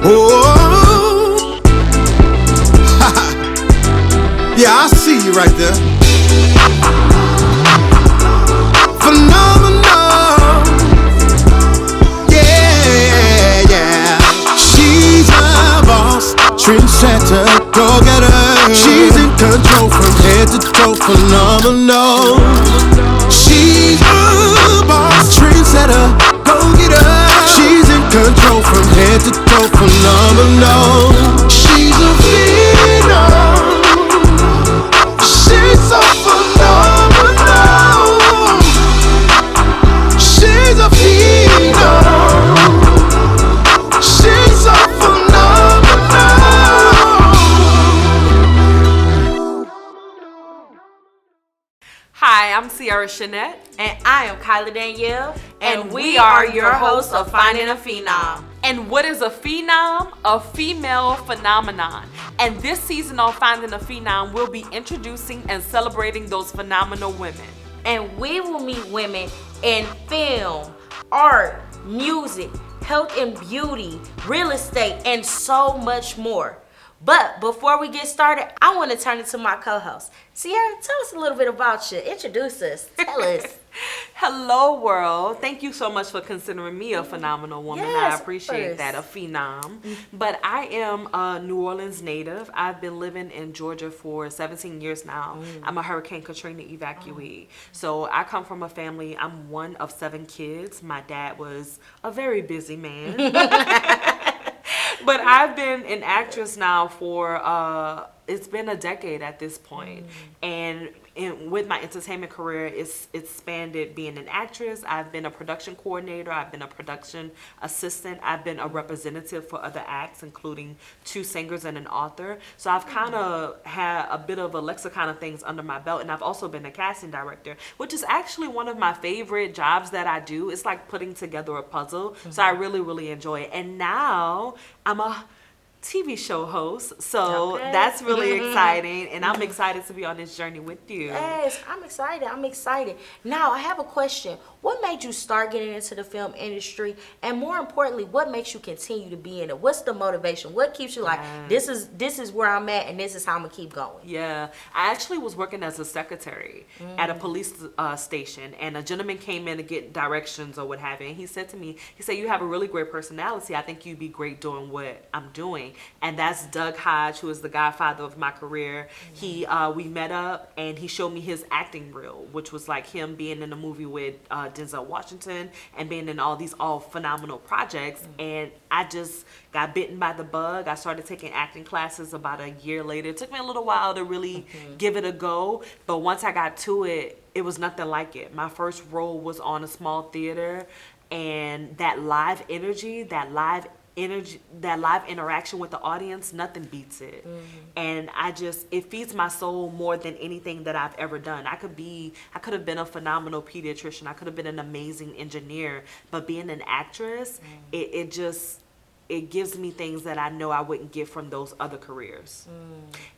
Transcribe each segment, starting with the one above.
Oh, yeah, I see you right there. Phenomenal. Yeah, yeah. She's a boss, trendsetter, go-getter. She's in control from head to toe. Phenomenal. She's a boss, trendsetter, go-getter. She's in control from head to toe. Phenomenal. She's a phenom. She's so phenomenal. She's a phenom. She's so phenomenal. Hi, I'm Shanette. And I am Kaila Danielle. And we are your hosts of Finding a Phenom. And what is a phenom? A female phenomenon. And this season on Finding a Phenom, we'll be introducing and celebrating those phenomenal women. And we will meet women in film, art, music, health and beauty, real estate, and so much more. But before we get started, I want to turn it to my co-host. Sierra, tell us a little bit about you. Introduce us. Tell us. Hello, world. Thank you so much for considering me a phenomenal woman. Yes, I appreciate that, a phenom. But I am a New Orleans native. I've been living in Georgia for 17 years now. I'm a Hurricane Katrina evacuee. So I come from a family, I'm one of 7 kids. My dad was a very busy man. But I've been an actress now for, it's been a decade at this point. And with my entertainment career, it's expanded being an actress. I've been a production coordinator. I've been a production assistant. I've been a representative for other acts, including 2 singers and an author. So I've kind of had a bit of a lexicon of things under my belt. And I've also been a casting director, which is actually one of my favorite jobs that I do. It's like putting together a puzzle. So I really, really enjoy it. And now I'm a TV show host, so that's really exciting, and I'm excited to be on this journey with you. Yes, I'm excited. Now, I have a question. What made you start getting into the film industry, and more importantly, what makes you continue to be in it? What's the motivation? What keeps you like, this is where I'm at, and this is how I'm gonna keep going? Yeah, I actually was working as a secretary at a police station, and a gentleman came in to get directions or what have you, and he said to me, you have a really great personality. I think you'd be great doing what I'm doing. And that's Doug Hodge, who is the godfather of my career. We met up, and he showed me his acting reel, which was like him being in a movie with Denzel Washington and being in all these phenomenal projects. And I just got bitten by the bug. I started taking acting classes about a year later. It took me a little while to really give it a go, but once I got to it, it was nothing like it. My first role was on a small theater, and that live energy, that live interaction with the audience, nothing beats it. And it feeds my soul more than anything that I've ever done. I could have been a phenomenal pediatrician. I could have been an amazing engineer, but being an actress, it gives me things that I know I wouldn't get from those other careers.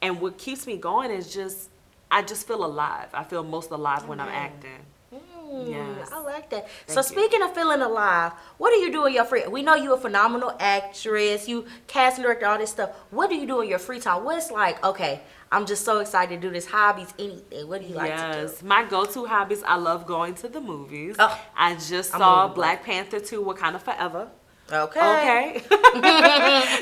And what keeps me going is I just feel alive. I feel most alive when I'm acting. Yes. I like that. So speaking of feeling alive, what do you do in your free? We know you're a phenomenal actress, you casting director, all this stuff. What do you do in your free time? What's like, okay, I'm just so excited to do this, hobbies, anything. What do you like to do? My go-to hobbies, I love going to the movies. I just saw Black Panther 2, Wakanda Forever. Okay.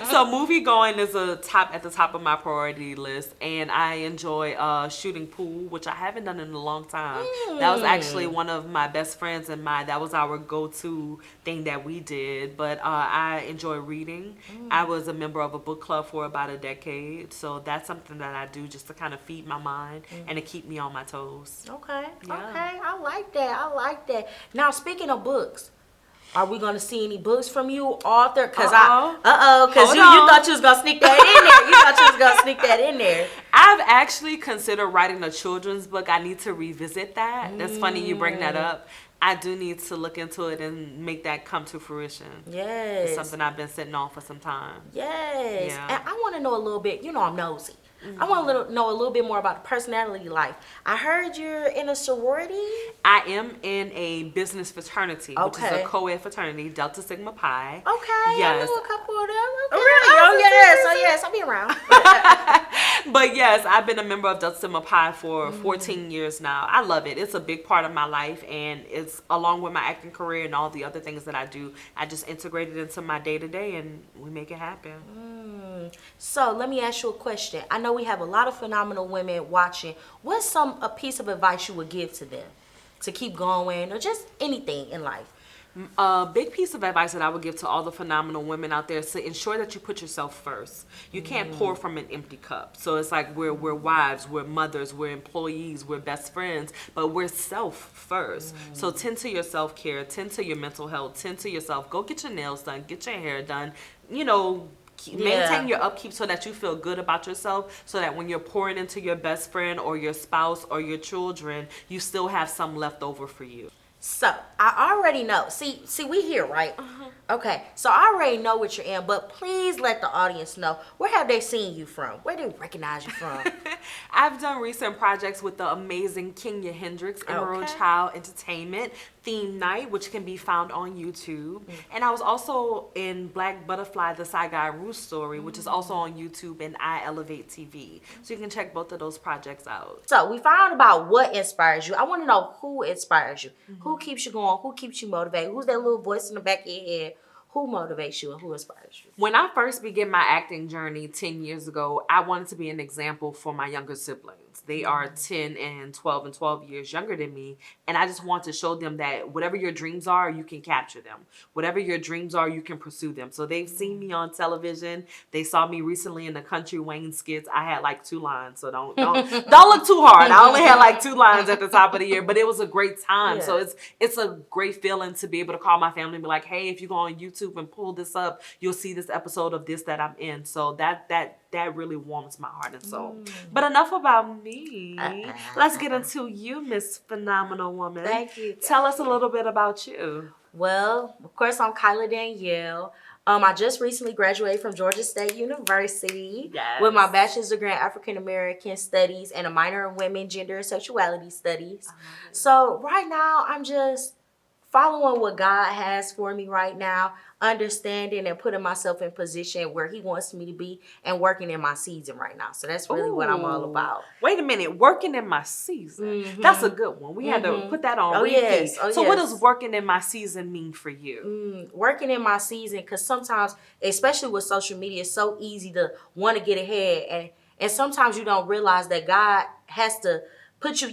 So movie going is at the top of my priority list, and I enjoy shooting pool, which I haven't done in a long time. That was actually one of my best friends and that was our go-to thing that we did. But I enjoy reading. I was a member of a book club for about a decade, so that's something that I do just to kind of feed my mind and to keep me on my toes. Okay. I like that. Now, speaking of books, are we going to see any books from you, author? Because you thought you was going to sneak that in there. I've actually considered writing a children's book. I need to revisit that. That's funny you bring that up. I do need to look into it and make that come to fruition. Yes. It's something I've been sitting on for some time. Yes. Yeah. And I want to know a little bit, I'm nosy. I want to know a little bit more about the personality life. I heard you're in a sorority. I am in a business fraternity, which is Okay. a co-ed fraternity, Delta Sigma Pi. Okay, Yes. I know a couple of them. Okay. Really? Oh, yes. Oh, yes. I'll be around. But yes, I've been a member of Delta Sigma Pi for 14 years now. I love it. It's a big part of my life, and it's along with my acting career and all the other things that I do. I just integrate it into my day-to-day, and we make it happen. So let me ask you a question. I know we have a lot of phenomenal women watching. What's a piece of advice you would give to them to keep going, or just anything in life? A big piece of advice that I would give to all the phenomenal women out there is to ensure that you put yourself first. You can't pour from an empty cup. So it's like we're wives, we're mothers, we're employees, we're best friends, but we're self first. So tend to your self-care, tend to your mental health, tend to yourself. Go get your nails done, get your hair done, maintain your upkeep so that you feel good about yourself, so that when you're pouring into your best friend or your spouse or your children, you still have some left over for you. So I already know. See, we here, right? Okay. So I already know what you're in, but please let the audience know, where have they seen you from? Where do they recognize you from? I've done recent projects with the amazing Kenya Hendricks, Emerald Okay. Child Entertainment, Theme Night, which can be found on YouTube. And I was also in Black Butterfly, the Saigai Roost Story, which is also on YouTube and I Elevate TV. So you can check both of those projects out. So we found about what inspires you. I want to know who inspires you. Who keeps you going? Who keeps you motivated? Who's that little voice in the back of your head? Who motivates you and who inspires you? When I first began my acting journey 10 years ago, I wanted to be an example for my younger siblings. They are 10 and 12 years younger than me. And I just want to show them that whatever your dreams are, you can capture them. Whatever your dreams are, you can pursue them. So they've seen me on television. They saw me recently in the Country Wayne skits. I had like 2 lines, so don't look too hard. I only had like 2 lines at the top of the year, but it was a great time. Yeah. So it's a great feeling to be able to call my family and be like, hey, if you go on YouTube and pull this up, you'll see this episode of this that I'm in. So that really warms my heart and soul. But enough about me. Let's get into you, Miss Phenomenal Woman. Thank you. Tell us a little bit about you. Well, of course, I'm Kaila Danielle. I just recently graduated from Georgia State University with my bachelor's degree in African American Studies and a minor in Women, Gender, and Sexuality Studies. So right now, I'm just following what God has for me right now, understanding and putting myself in position where He wants me to be, and working in my season right now. So that's really what I'm all about. Wait a minute, working in my season. That's a good one. We had to put that on repeat. Yes. So what does working in my season mean for you? Working in my season, because sometimes, especially with social media, it's so easy to want to get ahead, and sometimes you don't realize that God has to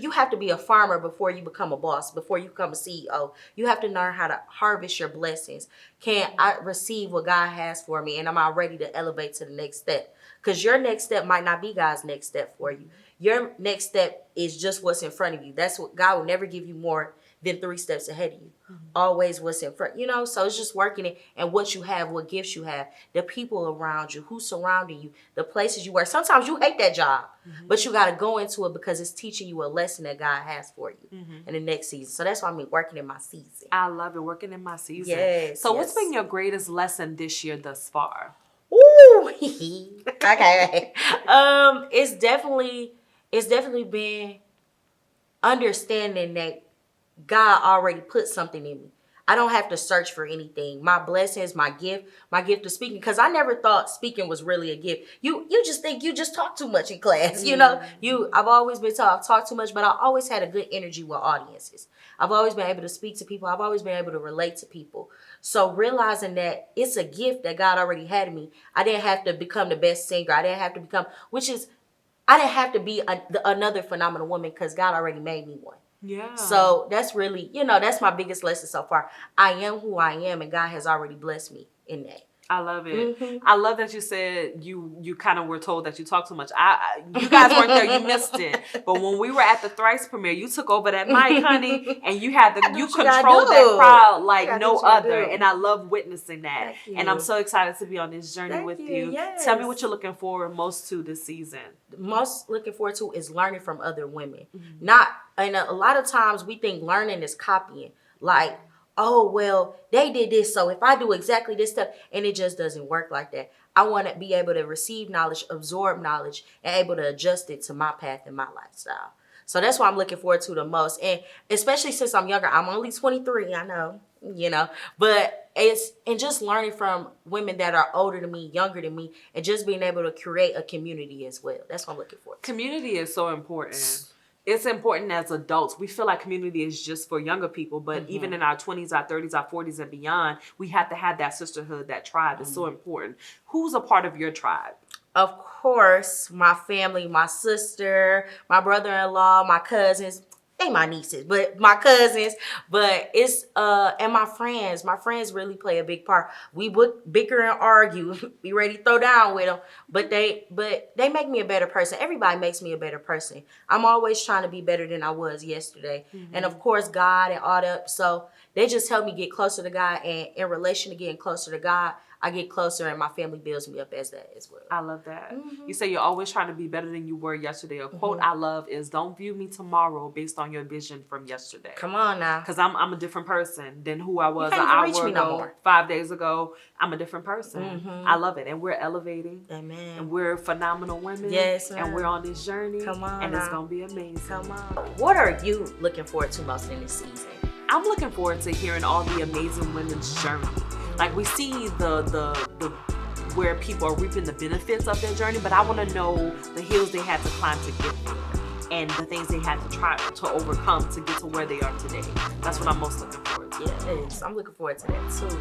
you have to be a farmer before you become a boss, before you become a CEO. You have to learn how to harvest your blessings. Can I receive what God has for me? And am I ready to elevate to the next step? Because your next step might not be God's next step for you. Your next step is just what's in front of you. That's what God will never give you more than 3 steps ahead of you. Always what's in front, so it's just working it and what you have, what gifts you have, the people around you, who's surrounding you, the places you work. Sometimes you hate that job, but you got to go into it because it's teaching you a lesson that God has for you in the next season. So that's why I mean working in my season. I love it, working in my season. Yes. So what's been your greatest lesson this year thus far? Ooh, okay. It's definitely been understanding that God already put something in me. I don't have to search for anything. My blessings, my gift of speaking, because I never thought speaking was really a gift. You just think you just talk too much in class, I've always been taught I've talked too much, but I always had a good energy with audiences. I've always been able to speak to people. I've always been able to relate to people. So realizing that it's a gift that God already had in me. I didn't have to become the best singer. I didn't have to be another phenomenal woman because God already made me one. Yeah. So that's really, that's my biggest lesson so far. I am who I am, and God has already blessed me in that. I love it. I love that you said you kind of were told that you talk too much. You guys weren't there, you missed it. But when we were at the Thrice premiere, you took over that mic, honey, and you controlled that crowd like no other. And I love witnessing that. And I'm so excited to be on this journey with you. Yes. Tell me what you're looking forward most to this season. Most looking forward to is learning from other women. And a lot of times we think learning is copying. Like, oh, well, they did this, so if I do exactly this stuff, and it just doesn't work like that. I want to be able to receive knowledge, absorb knowledge, and able to adjust it to my path and my lifestyle. So that's what I'm looking forward to the most. And especially since I'm younger, I'm only 23, I know, but and just learning from women that are older than me, younger than me, and just being able to create a community as well. That's what I'm looking for. Community is so important. It's important as adults. We feel like community is just for younger people, but even in our 20s, our 30s, our 40s, and beyond, we have to have that sisterhood, that tribe. It's so important. Who's a part of your tribe? Of course, my family, my sister, my brother-in-law, my cousins. They my nieces, but my cousins. But it's and my friends. My friends really play a big part. We would bicker and argue. Be ready to throw down with them. But they make me a better person. Everybody makes me a better person. I'm always trying to be better than I was yesterday. And of course, God and all that. So they just help me get closer to God. And in relation to getting closer to God, I get closer and my family builds me up as that as well. I love that. You say you're always trying to be better than you were yesterday. A quote I love is, don't view me tomorrow based on your vision from yesterday. Come on now. Because I'm a different person than who I was an can't hour even reach me ago, no more. 5 days ago. I'm a different person. I love it. And we're elevating. Amen. And we're phenomenal women. Yes, and ma'am. we're on this journey. Come on And it's now. going to be amazing. Come on. What are you looking forward to most in this season? I'm looking forward to hearing all the amazing women's journey. Like, we see the where people are reaping the benefits of their journey, but I want to know the hills they had to climb to get there and the things they had to try to overcome to get to where they are today. That's what I'm most looking forward to. Yes, I'm looking forward to that too.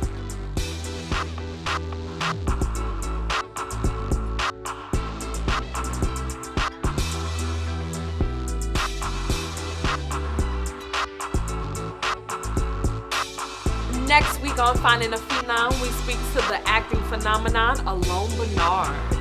Next week on Finding a Phenom, we speak to the acting phenomenon, Alone Bernard.